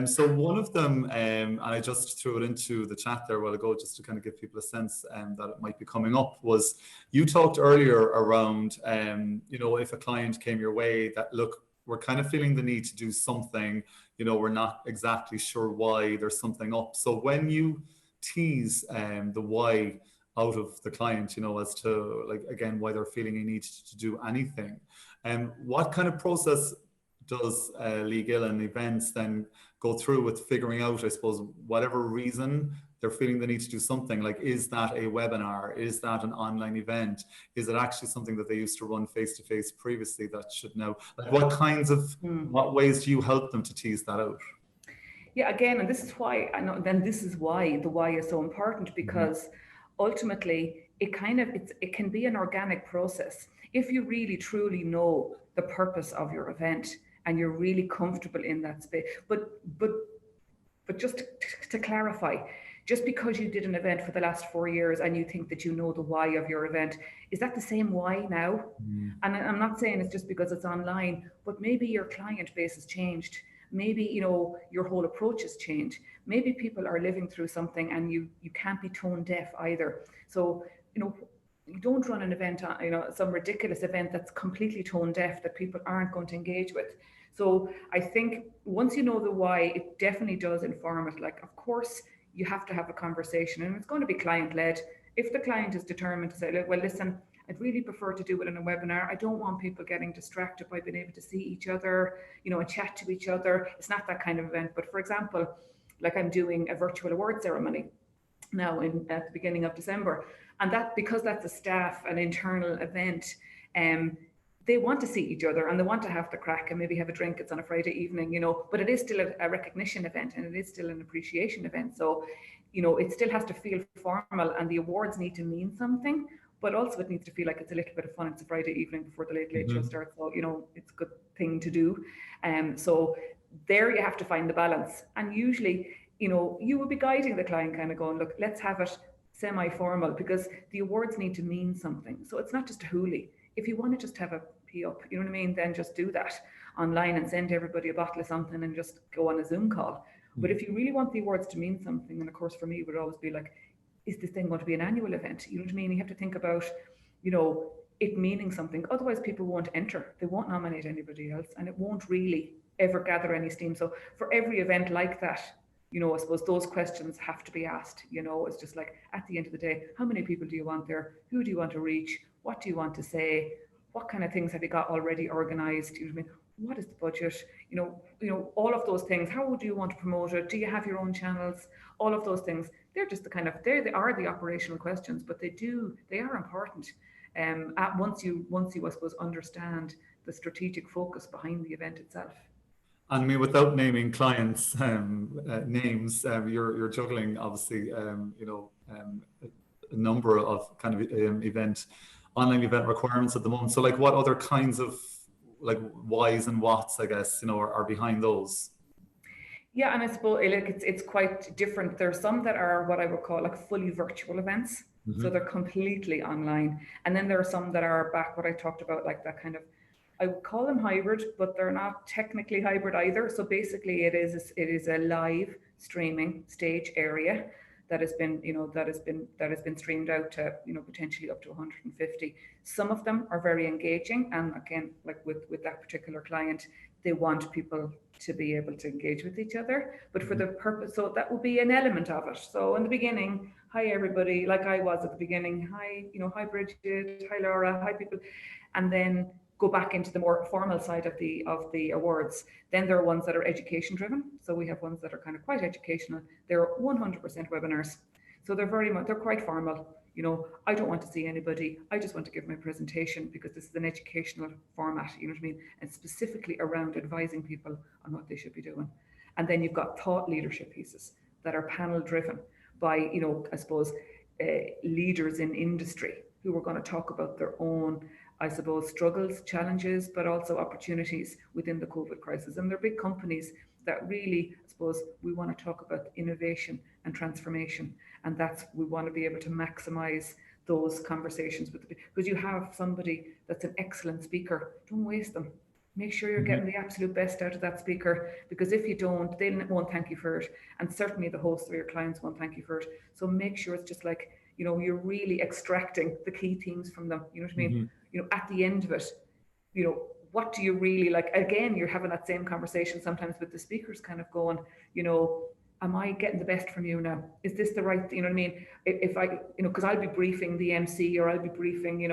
So one of them, and I just threw it into the chat there a while ago just to kind of give people a sense that it might be coming up, was you talked earlier around, if a client came your way that, look, we're kind of feeling the need to do something, we're not exactly sure why, there's something up. So when you tease the why out of the client, as to, like, again, why they're feeling a need to do anything, what kind of process does Leigh Gillen Events then go through with figuring out, I suppose, whatever reason they're feeling the need to do something? Like, is that a webinar? Is that an online event? Is it actually something that they used to run face-to-face previously that should now, like, what ways do you help them to tease that out?
Yeah, again, and this is why this is why the why is so important, because ultimately it can be an organic process if you really truly know the purpose of your event and you're really comfortable in that space. But just to clarify, just because you did an event for the last 4 years and you think that you know the why of your event, is that the same why now? And I'm not saying it's just because it's online, but maybe your client base has changed. Maybe, your whole approach has changed. Maybe people are living through something and you can't be tone deaf either. So, you don't run an event, some ridiculous event that's completely tone deaf that people aren't going to engage with. So I think once you know the why, it definitely does inform it. Like, of course, you have to have a conversation, and it's going to be client led. If the client is determined to say, well, listen, I'd really prefer to do it in a webinar. I don't want people getting distracted by being able to see each other, and chat to each other. It's not that kind of event. But for example, like, I'm doing a virtual award ceremony now at the beginning of December. And that, because that's a staff and internal event, they want to see each other and they want to have the crack and maybe have a drink. It's on a Friday evening, but it is still a recognition event and it is still an appreciation event. So, it still has to feel formal, and the awards need to mean something, but also it needs to feel like it's a little bit of fun. It's a Friday evening before the late show starts. So, it's a good thing to do. So there you have to find the balance. And usually, you will be guiding the client, kind of going, look, let's have it semi-formal, because the awards need to mean something. So it's not just a hoolie. If you want to just have a pee up, you know what I mean, then just do that online and send everybody a bottle of something and just go on a Zoom call. But if you really want the awards to mean something, and of course for me it would always be like, is this thing going to be an annual event? You know what I mean? You have to think about, it meaning something. Otherwise people won't enter. They won't nominate anybody else, and it won't really ever gather any steam. So for every event like that, I suppose those questions have to be asked. It's just like, at the end of the day, how many people do you want there? Who do you want to reach? What do you want to say? What kind of things have you got already organized? You know what I mean? What is the budget? All of those things. How would you want to promote it? Do you have your own channels? All of those things. They're just they are the operational questions, but they are important. Once you, I suppose, understand the strategic focus behind the event itself.
And I mean, without naming clients' names, you're juggling obviously, a number of kind of online event requirements at the moment. So, like, what other kinds of, like, whys and whats, I guess, are behind those?
Yeah, and I suppose it's quite different. There's some that are what I would call like fully virtual events. So they're completely online. And then there are some that are back what I talked about, like that kind of, I would call them hybrid, but they're not technically hybrid either. So basically it is a live streaming stage area that has been streamed out to, potentially up to 150. Some of them are very engaging, and again, like with that particular client, they want people to be able to engage with each other, but for the purpose, so that would be an element of it. So in the beginning, hi everybody, like I was at the beginning, hi, hi Bridget, hi Laura, hi people, and then go back into the more formal side of the awards. Then there are ones that are education driven. So we have ones that are kind of quite educational. They're 100% webinars. So they're quite formal. I don't want to see anybody. I just want to give my presentation because this is an educational format, you know what I mean? And specifically around advising people on what they should be doing. And then you've got thought leadership pieces that are panel driven by, I suppose, leaders in industry who are going to talk about their own, I suppose, struggles, challenges, but also opportunities within the COVID crisis. And they're big companies that really, I suppose, we want to talk about innovation and transformation. And we want to be able to maximize those conversations because you have somebody that's an excellent speaker, don't waste them. Make sure you're getting the absolute best out of that speaker, because if you don't, they won't thank you for it. And certainly the hosts or your clients won't thank you for it. So make sure it's just like, you're really extracting the key themes from them. You know what I mean? At the end of it, what do you really like? Again, you're having that same conversation sometimes with the speakers kind of going, am I getting the best from you now? Is this the right, you know what I mean? If I, because I'll be briefing the MC or I'll be briefing,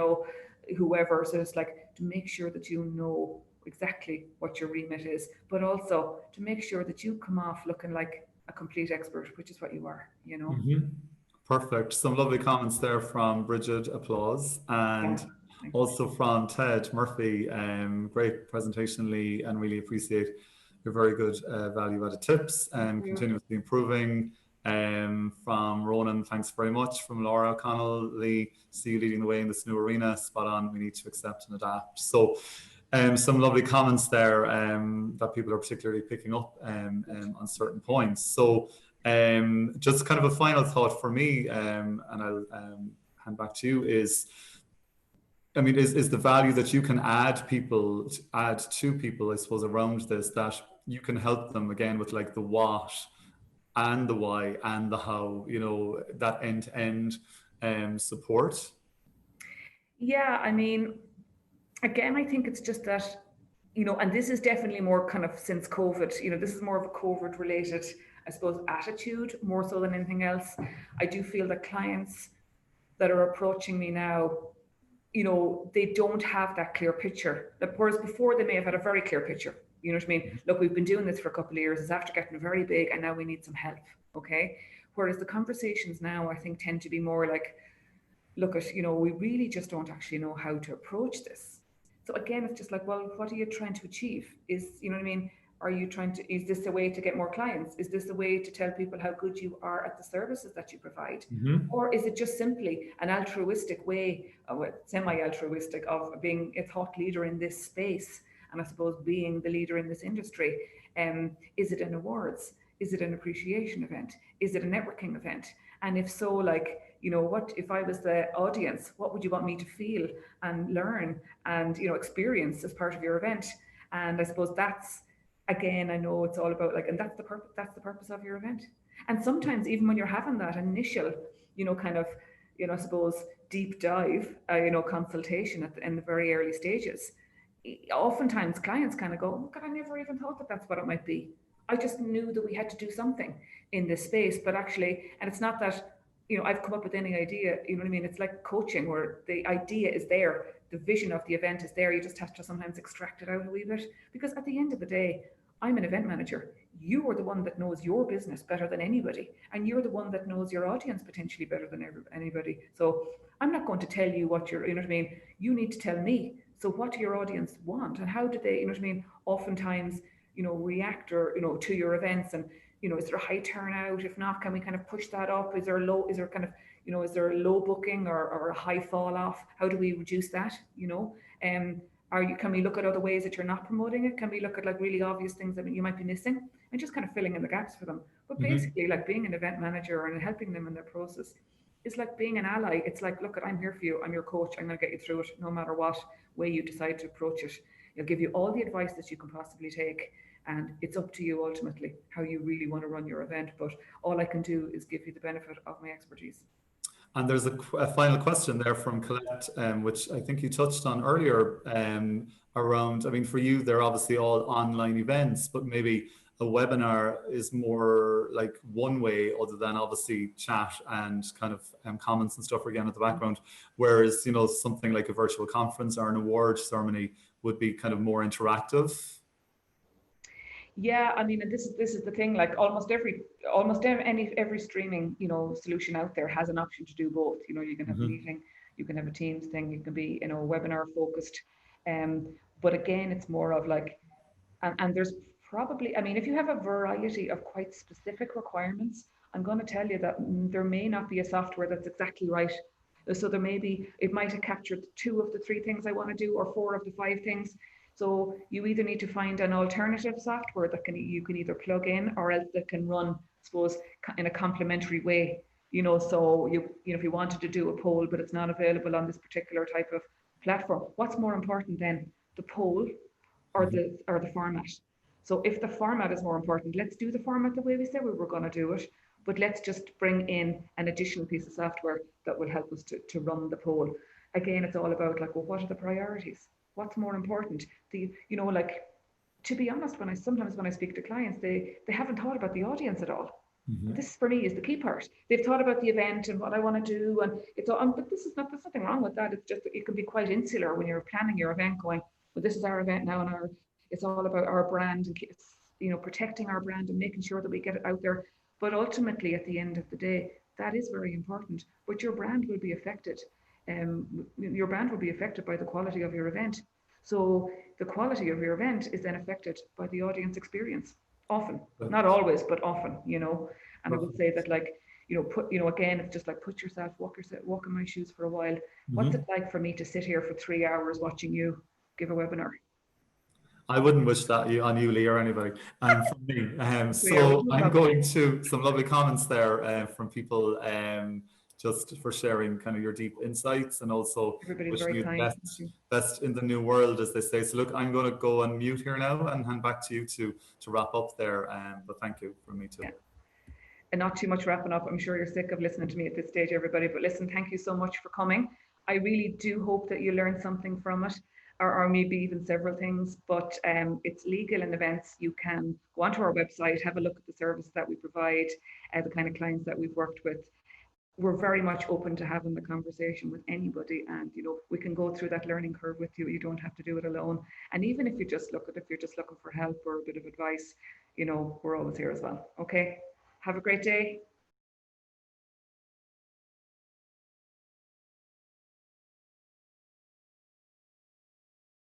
whoever. So it's like to make sure that you know exactly what your remit is, but also to make sure that you come off looking like a complete expert, which is what you are,
Perfect. Some lovely comments there from Bridget, applause. And also from Ted Murphy, great presentation, Leigh, and really appreciate your very good value-added tips and continuously improving. From Ronan, thanks very much. From Laura O'Connell, Leigh, see you leading the way in this new arena, spot on, we need to accept and adapt. So some lovely comments there that people are particularly picking up on certain points. So just kind of a final thought for me, and I'll hand back to you, is the value that you can add to people, I suppose, around this, that you can help them again with like the what and the why and the how, that end-to-end support.
Yeah, again, I think it's just that, and this is definitely more kind of since COVID, this is more of a COVID related, I suppose, attitude more so than anything else. I do feel that clients that are approaching me now, they don't have that clear picture. Whereas before they may have had a very clear picture. You know what I mean? Look, we've been doing this for a couple of years. It's after getting very big and now we need some help. Okay. Whereas the conversations now, I think, tend to be more like, look at, we really just don't actually know how to approach this. So again, it's just like, well, what are you trying to achieve? Is this a way to get more clients? Is this a way to tell people how good you are at the services that you provide? Or is it just simply an altruistic way, semi-altruistic, of being a thought leader in this space? And I suppose being the leader in this industry. Is it an awards? Is it an appreciation event? Is it a networking event? And if so, like, what if I was the audience, what would you want me to feel and learn and, experience as part of your event? And I suppose that's, again, I know it's all about like, and that's the purpose of your event. And sometimes even when you're having that initial, kind of, I suppose, deep dive, consultation in the very early stages, oftentimes clients kind of go, oh God, I never even thought that that's what it might be. I just knew that we had to do something in this space, but actually, and it's not that, I've come up with any idea, you know what I mean? It's like coaching where the idea is there, the vision of the event is there. You just have to sometimes extract it out a wee bit, because at the end of the day, I'm an event manager. You are the one that knows your business better than anybody. And you're the one that knows your audience potentially better than anybody. So I'm not going to tell you what you know what I mean? You need to tell me. So what do your audience want? And how do they, you know what I mean? Oftentimes, react or, to your events, and, is there a high turnout? If not, can we kind of push that up? Is there a low booking or a high fall off? How do we reduce that? Can we look at other ways that you're not promoting it? Can we look at like really obvious things that you might be missing, and just kind of filling in the gaps for them? But basically, like being an event manager and helping them in their process is like being an ally. It's like, look, I'm here for you. I'm your coach. I'm going to get you through it no matter what way you decide to approach it. I'll give you all the advice that you can possibly take. And it's up to you ultimately how you really want to run your event. But all I can do is give you the benefit of my expertise.
And there's a final question there from Colette, which I think you touched on earlier, around, I mean, for you, they're obviously all online events, but maybe a webinar is more like one way other than obviously chat and kind of comments and stuff again at the background. Whereas, you know, something like a virtual conference or an award ceremony would be kind of more interactive.
Yeah, I mean, and this is the thing. Like every streaming, you know, solution out there has an option to do both. You know, you can have a meeting, you can have a Teams thing, you can be, you know, webinar focused. But again, it's more of like, and there's probably, I mean, if you have a variety of quite specific requirements, I'm going to tell you that there may not be a software that's exactly right. So there may be, it might have captured 2 of the 3 things I want to do, or 4 of the 5 things. So you either need to find an alternative software that you can either plug in, or else that can run, I suppose, in a complementary way. You know, so you know, if you wanted to do a poll, but it's not available on this particular type of platform, what's more important then, the poll or the format? So if the format is more important, let's do the format the way we said we were going to do it, but let's just bring in an additional piece of software that will help us to run the poll. Again, it's all about like, well, what are the priorities? What's more important? You know, like, to be honest, sometimes when I speak to clients, they haven't thought about the audience at all. This for me is the key part. They've thought about the event and what I want to do, and it's all, but there's nothing wrong with that. It's just that it can be quite insular when you're planning your event, going, well, this is our event now, and it's all about our brand, and it's, you know, protecting our brand and making sure that we get it out there. But ultimately, at the end of the day, that is very important. But your brand will be affected. Your brand will be affected by the quality of your event. So the quality of your event is then affected by the audience experience. Often, not always, but often, you know. And I would say that, like, you know, again, it's just like, walk in my shoes for a while. What's it like for me to sit here for 3 hours watching you give a webinar?
I wouldn't wish that on you, Leigh, or anybody. From me.
So
So I'm going to some lovely comments there from people, just for sharing kind of your deep insights, and also
everybody's
wishing
very
you the
kind.
best in the new world, as they say. So look, I'm going to go on mute here now and hand back to you to wrap up there. But thank you from me too.
Yeah. And not too much wrapping up. I'm sure you're sick of listening to me at this stage, everybody. But listen, thank you so much for coming. I really do hope that you learned something from it, or maybe even several things. But it's Leigh Gillen Events. You can go onto our website, have a look at the services that we provide, the kind of clients that we've worked with. We're very much open to having the conversation with anybody, and you know, we can go through that learning curve with you. You don't have to do it alone. And even if you're just looking for help or a bit of advice, you know, we're always here as well. Okay, have a great day.